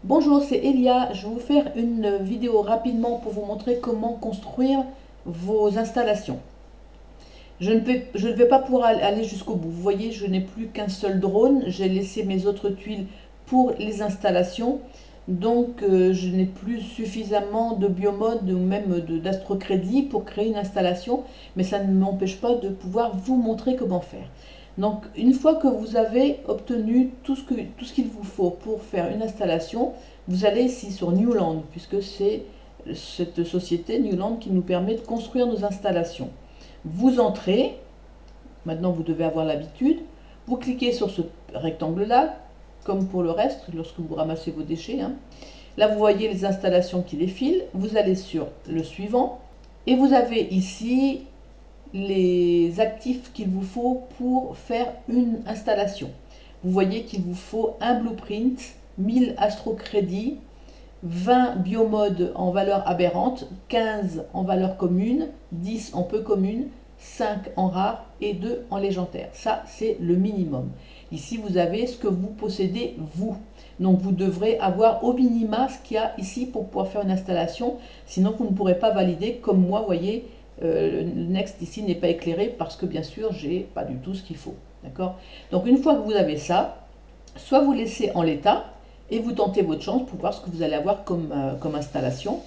Bonjour, c'est Elia. Je vais vous faire une vidéo rapidement pour vous montrer comment construire vos installations. Je ne vais pas pouvoir aller jusqu'au bout. Vous voyez, je n'ai plus qu'un seul drone. J'ai laissé mes autres tuiles pour les installations. Donc, je n'ai plus suffisamment de biomode ou même d'astrocrédit pour créer une installation. Mais ça ne m'empêche pas de pouvoir vous montrer comment faire. Donc, une fois que vous avez obtenu tout ce qu'il vous faut pour faire une installation, vous allez ici sur Newland, puisque c'est cette société Newland qui nous permet de construire nos installations. Vous entrez, maintenant vous devez avoir l'habitude, vous cliquez sur ce rectangle-là, comme pour le reste, lorsque vous ramassez vos déchets, hein. Là, vous voyez les installations qui défilent, vous allez sur le suivant, et vous avez ici les actifs qu'il vous faut pour faire une installation. Vous voyez qu'il vous faut un blueprint, 1000 astrocrédits, 20 biomodes en valeur aberrante, 15 en valeur commune, 10 en peu commune, 5 en rare et 2 en légendaire. Ça, c'est le minimum. Ici, vous avez ce que vous possédez, vous. Donc, vous devrez avoir au minima ce qu'il y a ici pour pouvoir faire une installation. Sinon, vous ne pourrez pas valider. Comme moi, vous voyez, le Next ici n'est pas éclairé parce que, bien sûr, j'ai pas du tout ce qu'il faut. D'accord? Donc, une fois que vous avez ça, soit vous laissez en l'état et vous tentez votre chance pour voir ce que vous allez avoir comme installation.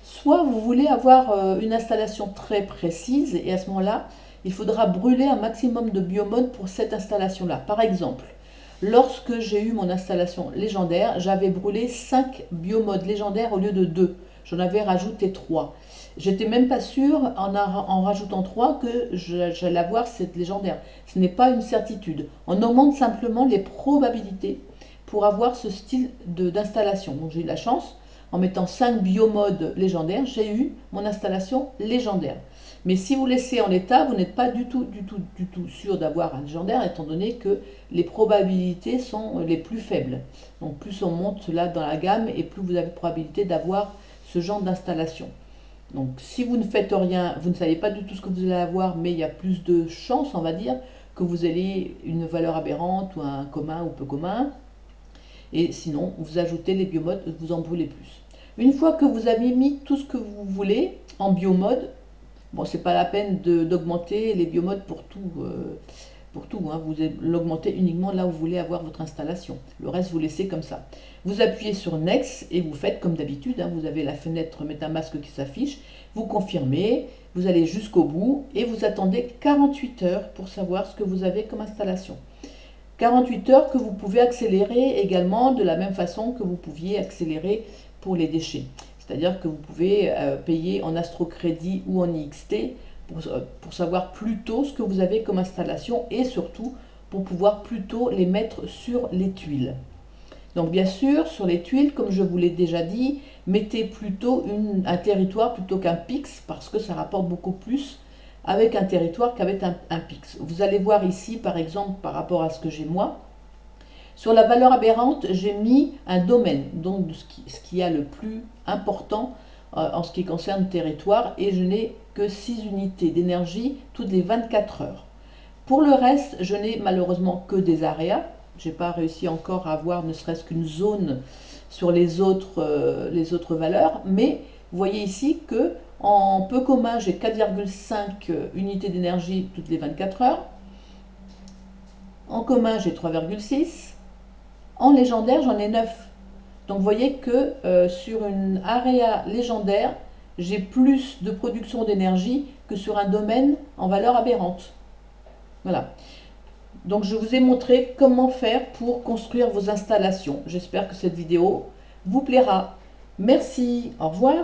Soit vous voulez avoir une installation très précise et à ce moment-là, il faudra brûler un maximum de biomodes pour cette installation-là. Par exemple, lorsque j'ai eu mon installation légendaire, j'avais brûlé 5 biomodes légendaires au lieu de 2. J'en avais rajouté 3. J'étais même pas sûre en rajoutant 3 que j'allais avoir cette légendaire. Ce n'est pas une certitude. On augmente simplement les probabilités pour avoir ce style d'installation. Donc j'ai eu la chance, en mettant 5 biomodes légendaires, j'ai eu mon installation légendaire. Mais si vous laissez en l'état, vous n'êtes pas du tout sûr d'avoir un légendaire, étant donné que les probabilités sont les plus faibles. Donc plus on monte là dans la gamme, et plus vous avez de probabilité d'avoir ce genre d'installation. Donc si vous ne faites rien, vous ne savez pas du tout ce que vous allez avoir, mais il y a plus de chances, on va dire, que vous ayez une valeur aberrante ou un commun ou peu commun. Et sinon, vous ajoutez les biomodes, vous en brûlez plus. Une fois que vous avez mis tout ce que vous voulez en biomode, bon, c'est pas la peine d'augmenter les biomodes pour tout, hein. Vous l'augmentez uniquement là où vous voulez avoir votre installation. Le reste, vous laissez comme ça. Vous appuyez sur Next et vous faites comme d'habitude, hein. Vous avez la fenêtre MetaMask qui s'affiche. Vous confirmez, vous allez jusqu'au bout et vous attendez 48 heures pour savoir ce que vous avez comme installation. 48 heures que vous pouvez accélérer également de la même façon que vous pouviez accélérer pour les déchets. C'est-à-dire que vous pouvez payer en astrocrédit ou en IXT pour savoir plus tôt ce que vous avez comme installation et surtout pour pouvoir plus tôt les mettre sur les tuiles. Donc bien sûr, sur les tuiles, comme je vous l'ai déjà dit, mettez plutôt un territoire plutôt qu'un pix parce que ça rapporte beaucoup plus avec un territoire qu'avec un pix. Vous allez voir ici, par exemple, par rapport à ce que j'ai moi, sur la valeur aberrante, j'ai mis un domaine, donc ce qui a le plus important en ce qui concerne le territoire, et je n'ai que 6 unités d'énergie toutes les 24 heures. Pour le reste, je n'ai malheureusement que des aréas. Je n'ai pas réussi encore à avoir ne serait-ce qu'une zone sur les autres valeurs, mais vous voyez ici que en peu commun, j'ai 4,5 unités d'énergie toutes les 24 heures. En commun, j'ai 3,6. En légendaire, j'en ai 9. Donc vous voyez que sur une area légendaire, j'ai plus de production d'énergie que sur un domaine en valeur aberrante. Voilà. Donc je vous ai montré comment faire pour construire vos installations. J'espère que cette vidéo vous plaira. Merci, au revoir.